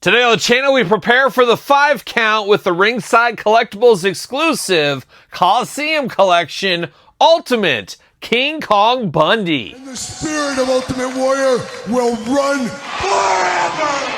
Today on the channel, we prepare for the 5 count with the Ringside Collectibles exclusive Coliseum Collection Ultimate King Kong Bundy. And the spirit of Ultimate Warrior will run forever!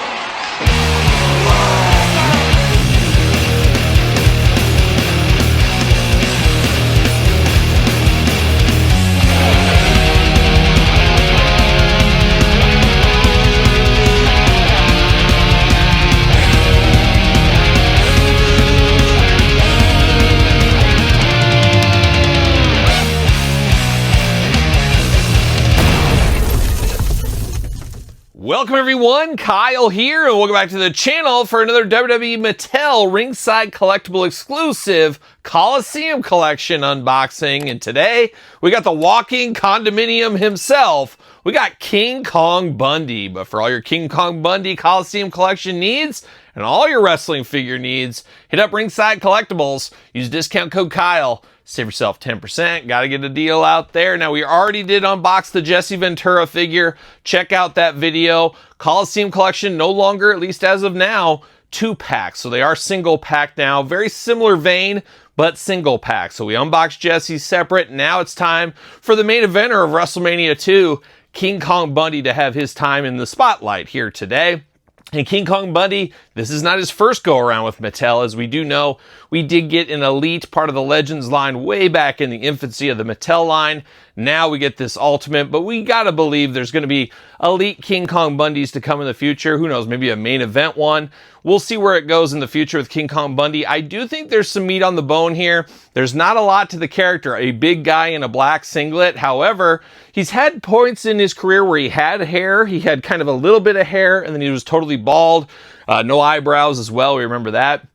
Welcome everyone, Kyle here, and welcome back to the channel for another WWE Mattel Ringside Collectible exclusive Coliseum Collection unboxing. And today, we got the walking condominium himself. We got King Kong Bundy. But for all your King Kong Bundy Coliseum Collection needs, and all your wrestling figure needs, hit up Ringside Collectibles. Use discount code Kyle. Save yourself 10%. Got to get a deal out there. Now, we already did unbox the Jesse Ventura figure. Check out that video. Coliseum Collection no longer, at least as of now, 2-packs. So they are single pack now. Very similar vein, but single pack. So we unboxed Jesse separate. Now it's time for the main eventer of WrestleMania 2, King Kong Bundy, to have his time in the spotlight here today. And King Kong Bundy, this is not his first go-around with Mattel. As we do know, we did get an Elite, part of the Legends line, way back in the infancy of the Mattel line. Now we get this Ultimate, but we gotta believe there's gonna be Elite King Kong Bundys to come in the future. Who knows, maybe a main event one. We'll see where it goes in the future with King Kong Bundy. I do think there's some meat on the bone here. There's not a lot to the character. A big guy in a black singlet. However, he's had points in his career where he had hair. He had kind of a little bit of hair, and then he was totally bald. No eyebrows as well. We remember that.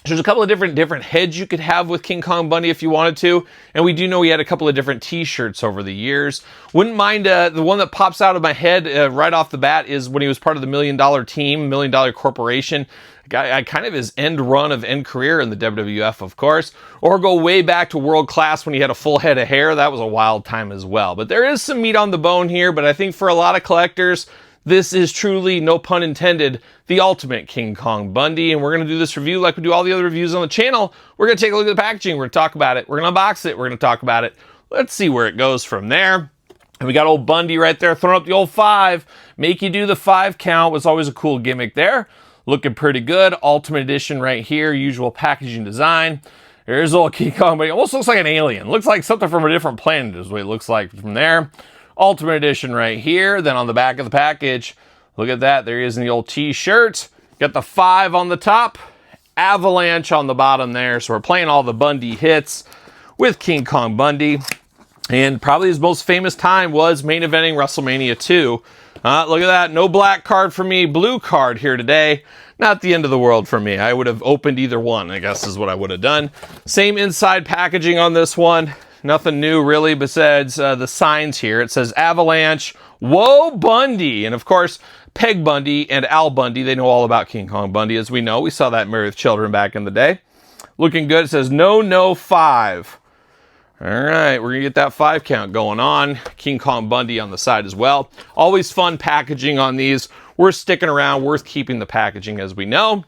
There's a couple of different heads you could have with King Kong Bundy if you wanted to. And we do know he had a couple of different t-shirts over the years. Wouldn't mind, the one that pops out of my head right off the bat is when he was part of the $1 Million Team, $1 Million Corporation. Kind of his end run of end career in the WWF, of course. Or go way back to World Class when he had a full head of hair. That was a wild time as well. But there is some meat on the bone here. But I think for a lot of collectors, this is truly, no pun intended, the ultimate King Kong Bundy. And we're going to do this review like we do all the other reviews on the channel. We're going to take a look at the packaging. We're going to talk about it. We're going to unbox it. We're going to talk about it. Let's see where it goes from there. And we got old Bundy right there throwing up the old 5. Make you do the 5 count was always a cool gimmick there. Looking pretty good. Ultimate edition right here. Usual packaging design. There's old King Kong Bundy. Almost looks like an alien. Looks like something from a different planet is what it looks like from there. Ultimate edition right here. Then on the back of the package, look at that. There he is in the old t-shirt. Got the 5 on the top. Avalanche on the bottom there. So we're playing all the Bundy hits with King Kong Bundy. And probably his most famous time was main eventing WrestleMania 2. Look at that. No black card for me. Blue card here today. Not the end of the world for me. I would have opened either one, I guess is what I would have done. Same inside packaging on this one. Nothing new really besides the signs here. It says Avalanche, Whoa Bundy. And of course, Peg Bundy and Al Bundy, they know all about King Kong Bundy, as we know. We saw that in Married with Children back in the day. Looking good. It says No 5. All right, we're going to get that 5 count going on. King Kong Bundy on the side as well. Always fun packaging on these. We're sticking around. Worth keeping the packaging, as we know.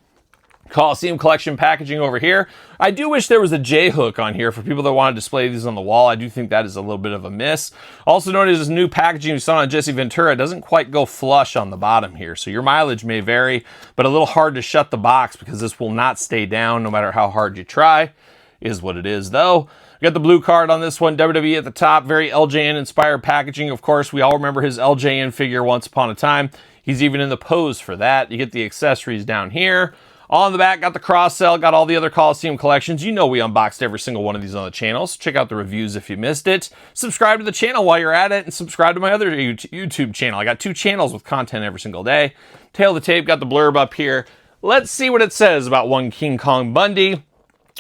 Coliseum Collection packaging over here. I do wish there was a J-hook on here for people that want to display these on the wall. I do think that is a little bit of a miss. Also notice this new packaging we saw on Jesse Ventura doesn't quite go flush on the bottom here. So your mileage may vary, but a little hard to shut the box because this will not stay down no matter how hard you try. Is what it is though. We got the blue card on this one. WWE at the top. Very LJN inspired packaging. Of course, we all remember his LJN figure once upon a time. He's even in the pose for that. You get the accessories down here. On the back, got the cross-sell, got all the other Coliseum collections. You know we unboxed every single one of these on the channel, so check out the reviews if you missed it. Subscribe to the channel while you're at it, and subscribe to my other YouTube channel. I got 2 channels with content every single day. Tail of the tape, got the blurb up here. Let's see what it says about one King Kong Bundy.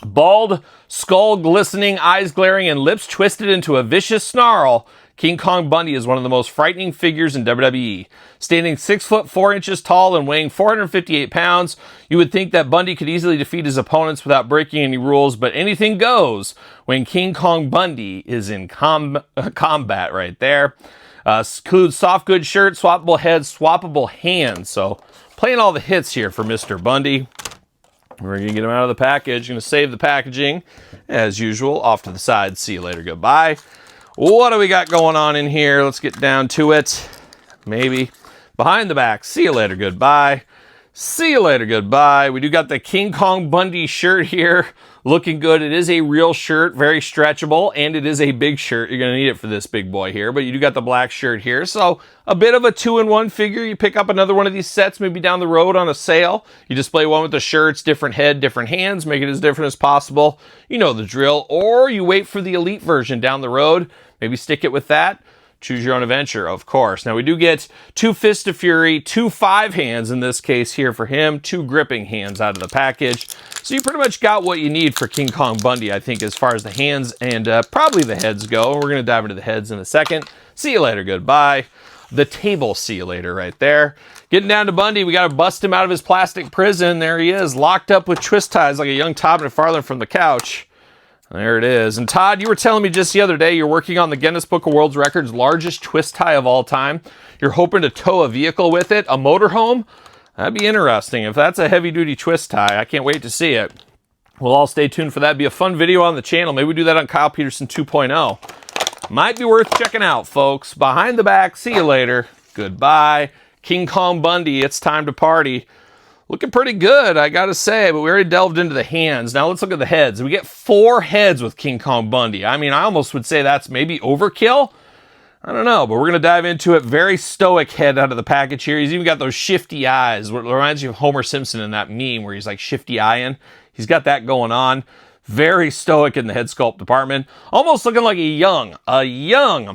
Bald, skull glistening, eyes glaring, and lips twisted into a vicious snarl, King Kong Bundy is one of the most frightening figures in WWE. Standing 6 foot 4 inches tall and weighing 458 pounds, you would think that Bundy could easily defeat his opponents without breaking any rules, but anything goes when King Kong Bundy is in combat right there. Includes soft goods shirt, swappable head, swappable hands. So playing all the hits here for Mr. Bundy. We're going to get him out of the package. Going to save the packaging, as usual. Off to the side. See you later. Goodbye. What do we got going on in here? Let's get down to it. Maybe. Behind the back. See you later. Goodbye. See you later. Goodbye. We do got the King Kong Bundy shirt here. Looking good. It is a real shirt, very stretchable, and it is a big shirt. You're going to need it for this big boy here, but you do got the black shirt here. So a bit of a 2-in-1 figure. You pick up another one of these sets, maybe down the road on a sale. You display one with the shirts, different head, different hands, make it as different as possible. You know the drill. Or you wait for the elite version down the road. Maybe stick it with that. Choose your own adventure, of course. Now, we do get 2 Fists of Fury, 2 5 hands in this case here for him, 2 gripping hands out of the package. So you pretty much got what you need for King Kong Bundy, I think, as far as the hands and probably the heads go. We're going to dive into the heads in a second. See you later. Goodbye. The table, see you later right there. Getting down to Bundy, we got to bust him out of his plastic prison. There he is, locked up with twist ties like a young Todd McFarlane from the couch. There it is. And Todd, you were telling me just the other day you're working on the Guinness Book of World Records largest twist tie of all time. You're hoping to tow a vehicle with it, a motorhome? That'd be interesting. If that's a heavy-duty twist tie, I can't wait to see it. We'll all stay tuned for that. It'd be a fun video on the channel. Maybe we do that on Kyle Peterson 2.0. Might be worth checking out, folks. Behind the back, see you later. Goodbye. King Kong Bundy, it's time to party. Looking pretty good, I gotta say, but we already delved into the hands. Now let's look at the heads. We get 4 heads with King Kong Bundy. I mean, I almost would say that's maybe overkill. I don't know, but we're gonna dive into it. Very stoic head out of the package here. He's even got those shifty eyes. What reminds you of Homer Simpson in that meme where he's like shifty eyeing. He's got that going on. Very stoic in the head sculpt department. Almost looking like a young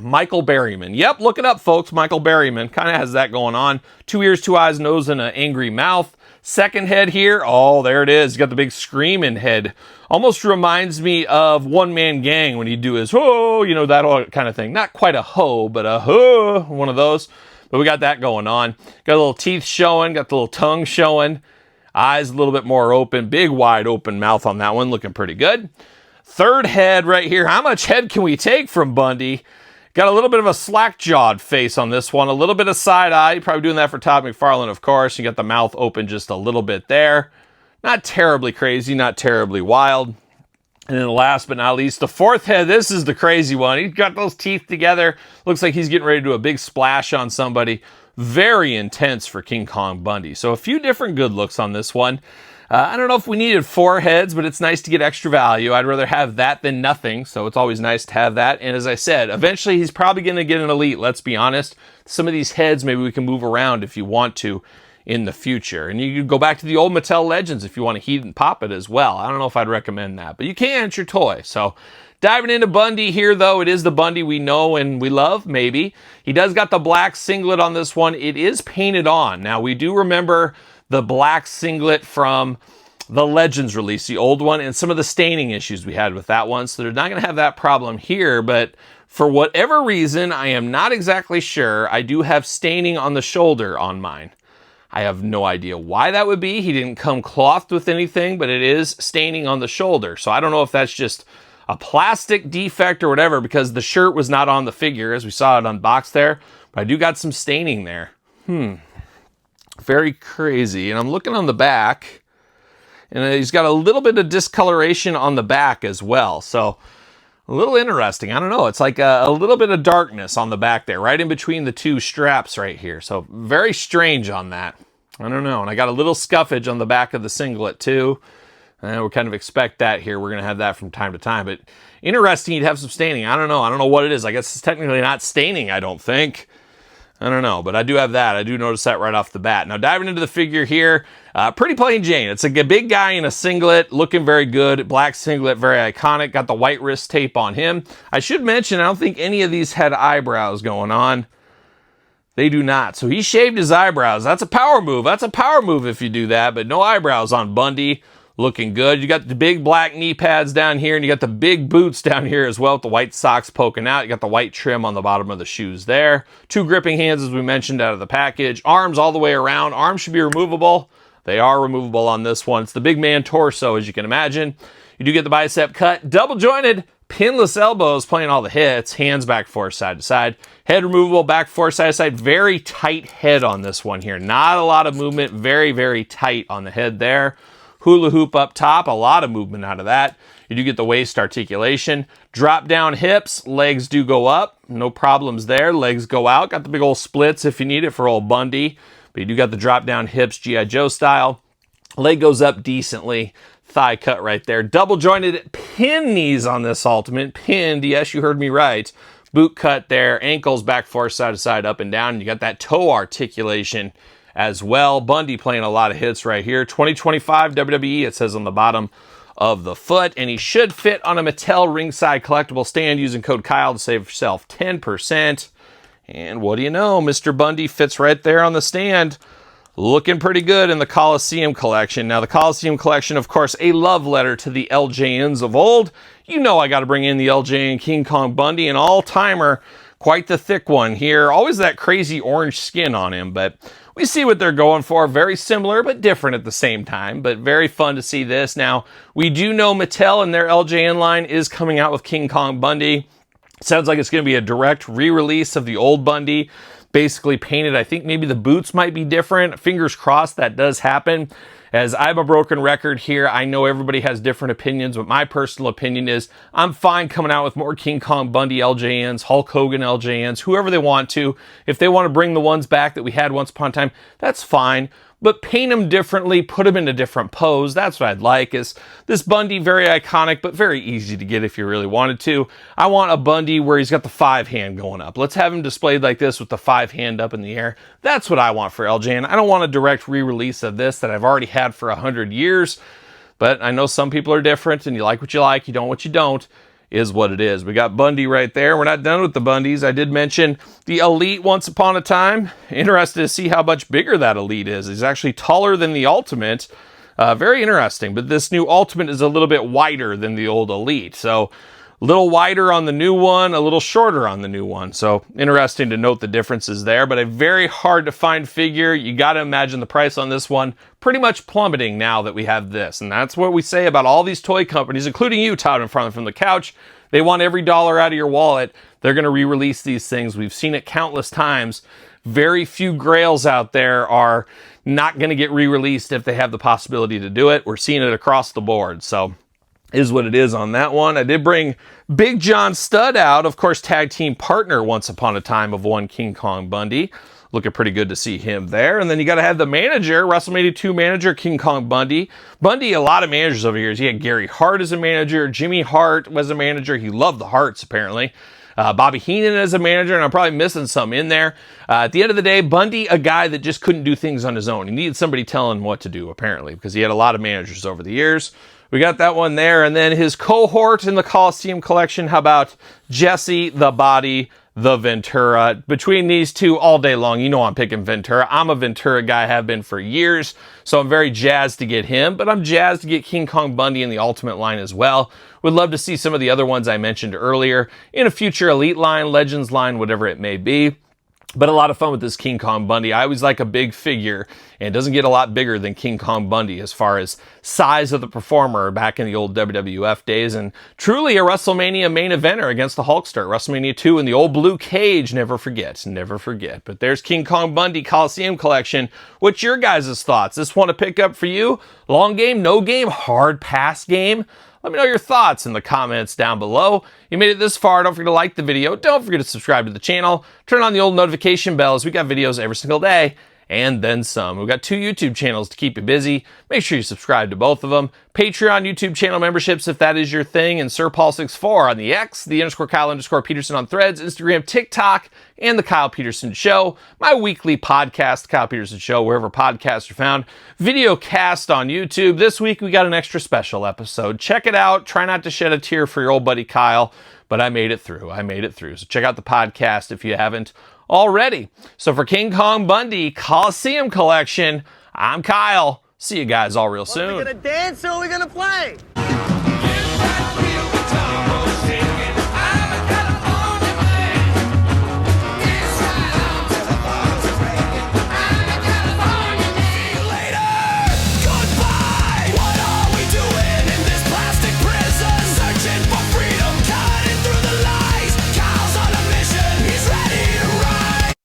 Michael Berryman. Yep, look it up, folks. Michael Berryman kind of has that going on. 2 ears, 2 eyes, nose, and an angry mouth. Second head here, oh, there it is. He's got the big screaming head. Almost reminds me of One Man Gang when he'd do his, oh, you know, that all kind of thing. Not quite a ho, but a ho, one of those. But we got that going on. Got a little teeth showing, got the little tongue showing. Eyes a little bit more open, big wide open mouth on that one, looking pretty good. Third head right here. How much head can we take from Bundy? Got a little bit of a slack-jawed face on this one. A little bit of side eye. Probably doing that for Todd McFarlane, of course. You got the mouth open just a little bit there. Not terribly crazy, not terribly wild. And then last but not least, the fourth head. This is the crazy one. He's got those teeth together. Looks like he's getting ready to do a big splash on somebody. Very intense for King Kong Bundy. So a few different good looks on this one. I don't know if we needed 4 heads, but it's nice to get extra value. I'd rather have that than nothing, so it's always nice to have that. And as I said, eventually he's probably going to get an elite, let's be honest. Some of these heads maybe we can move around if you want to in the future. And you can go back to the old Mattel Legends if you want to heat and pop it as well. I don't know if I'd recommend that, but you can, it's your toy. So diving into Bundy here, though, it is the Bundy we know and we love, maybe. He does got the black singlet on this one. It is painted on. Now, we do remember the black singlet from the Legends release, the old one, and some of the staining issues we had with that one. So they're not going to have that problem here, but for whatever reason, I am not exactly sure. I do have staining on the shoulder on mine. I have no idea why that would be. He didn't come clothed with anything, but it is staining on the shoulder. So I don't know if that's just a plastic defect or whatever, because the shirt was not on the figure as we saw it unboxed there, but I do got some staining there. Very crazy. And I'm looking on the back, and he's got a little bit of discoloration on the back as well. So a little interesting. I don't know. It's like a little bit of darkness on the back there, right in between the 2 straps right here. So very strange on that. I don't know. And I got a little scuffage on the back of the singlet too. And we kind of expect that here. We're going to have that from time to time. But interesting, you'd have some staining. I don't know. I don't know what it is. I guess it's technically not staining, I don't think. I don't know, but I do have that. I do notice that right off the bat. Now, diving into the figure here, pretty plain Jane. It's like a big guy in a singlet, looking very good. Black singlet, very iconic. Got the white wrist tape on him. I should mention, I don't think any of these had eyebrows going on. They do not. So he shaved his eyebrows. That's a power move. That's a power move if you do that, but no eyebrows on Bundy. Looking good. You got the big black knee pads down here, and you got the big boots down here as well with the white socks poking out. You got the white trim on the bottom of the shoes there. 2 gripping hands, as we mentioned, out of the package. Arms all the way around. Arms should be removable. They are removable on this one. It's the big man torso, as you can imagine. You do get the bicep cut, double jointed, Pinless elbows playing all the hits. Hands back, forth, side to side. Head removable, back, forth, side to side. Very tight head on this one here. Not a lot of movement. Very, very tight on the head there. Hula hoop up top. A lot of movement out of that. You do get the waist articulation. Drop down hips. Legs do go up. No problems there. Legs go out. Got the big old splits if you need it for old Bundy. But you do got the drop down hips, G.I. Joe style. Leg goes up decently. Thigh cut right there. Double jointed pin knees on this Ultimate. Pinned, yes, you heard me right. Boot cut there. Ankles back, forth, side to side, up and down. You got that toe articulation as well. Bundy playing a lot of hits right here. 2025 WWE, it says on the bottom of the foot. And he should fit on a Mattel ringside collectible stand using code Kyle to save yourself 10%. And what do you know? Mr. Bundy fits right there on the stand. Looking pretty good in the Coliseum collection. Now, the Coliseum collection, of course, a love letter to the LJNs of old. You know I got to bring in the LJN King Kong Bundy, an all-timer. Quite the thick one here. Always that crazy orange skin on him, but we see what they're going for. Very similar, but different at the same time, but very fun to see this. Now, we do know Mattel and their LJN line is coming out with King Kong Bundy. Sounds like it's going to be a direct re-release of the old Bundy. Basically painted. I think maybe the boots might be different. Fingers crossed that does happen. As I'm a broken record here, I know everybody has different opinions, but my personal opinion is I'm fine coming out with more King Kong Bundy LJNs, Hulk Hogan LJNs, whoever they want to. If they want to bring the ones back that we had once upon a time, that's fine. But paint them differently, put them in a different pose. That's what I'd like. Is this Bundy very iconic, but very easy to get if you really wanted to. I want a Bundy where he's got the 5 hand going up. Let's have him displayed like this with the 5 hand up in the air. That's what I want for LJN. I don't want a direct re-release of this that I've already had for 100 years. But I know some people are different, and you like what you like, you don't what you don't. Is what it is. We got Bundy right there. We're not done with the Bundys. I did mention the Elite once upon a time. Interested to see how much bigger that Elite is. He's actually taller than the Ultimate. Very interesting. But this new Ultimate is a little bit wider than the old Elite. So a little wider on the new one, a little shorter on the new one. So interesting to note the differences there. But a very hard to find figure. You got to imagine the price on this one pretty much plummeting now that we have this. And that's what we say about all these toy companies, including you, Todd, in front from the couch. They want every dollar out of your wallet. They're going to re-release these things. We've seen it countless times. Very few grails out there are not going to get re-released if they have the possibility to do it. We're seeing it across the board. So is what it is on that one. I did bring Big John Studd out, of course, tag team partner once upon a time of one King Kong Bundy. Looking pretty good to see him there. And then you got to have the manager, WrestleMania 2 manager, King Kong Bundy. Bundy, a lot of managers over here. He had Gary Hart as a manager. Jimmy Hart was a manager. He loved the Harts, apparently. Bobby Heenan as a manager, and I'm probably missing some in there. At the end of the day, Bundy, a guy that just couldn't do things on his own. He needed somebody telling him what to do, apparently, because he had a lot of managers over the years. We got that one there. And then his cohort in the Coliseum collection, how about Jesse the Body, the Ventura? Between these two all day long, you know I'm picking Ventura. I'm a Ventura guy, have been for years, so I'm very jazzed to get him, but I'm jazzed to get King Kong Bundy in the Ultimate line as well. Would love to see some of the other ones I mentioned earlier in a future Elite line, Legends line, whatever it may be. But a lot of fun with this King Kong Bundy. I always like a big figure, and it doesn't get a lot bigger than King Kong Bundy as far as size of the performer back in the old WWF days, and truly a WrestleMania main eventer against the Hulkster. WrestleMania 2 in the old blue cage, never forget, never forget. But there's King Kong Bundy Coliseum collection. What's your guys' thoughts? This one to pick up for you? Long game, no game, hard pass game? Let me know your thoughts in the comments down below. You made it this far, don't forget to like the video. Don't forget to subscribe to the channel. Turn on the old notification bells. We got videos every single day, and then some. We've got 2 YouTube channels to keep you busy. Make sure you subscribe to both of them. Patreon, YouTube channel memberships if that is your thing, and SirPaul64 on the X, _Kyle_Peterson on Threads, Instagram, TikTok, and The Kyle Peterson Show. My weekly podcast, The Kyle Peterson Show, wherever podcasts are found. Video cast on YouTube. This week we got an extra special episode. Check it out. Try not to shed a tear for your old buddy Kyle, but I made it through. So check out the podcast if you haven't already. So for King Kong Bundy Coliseum Collection, I'm Kyle. See you guys all real soon. Are we gonna dance or are we gonna play?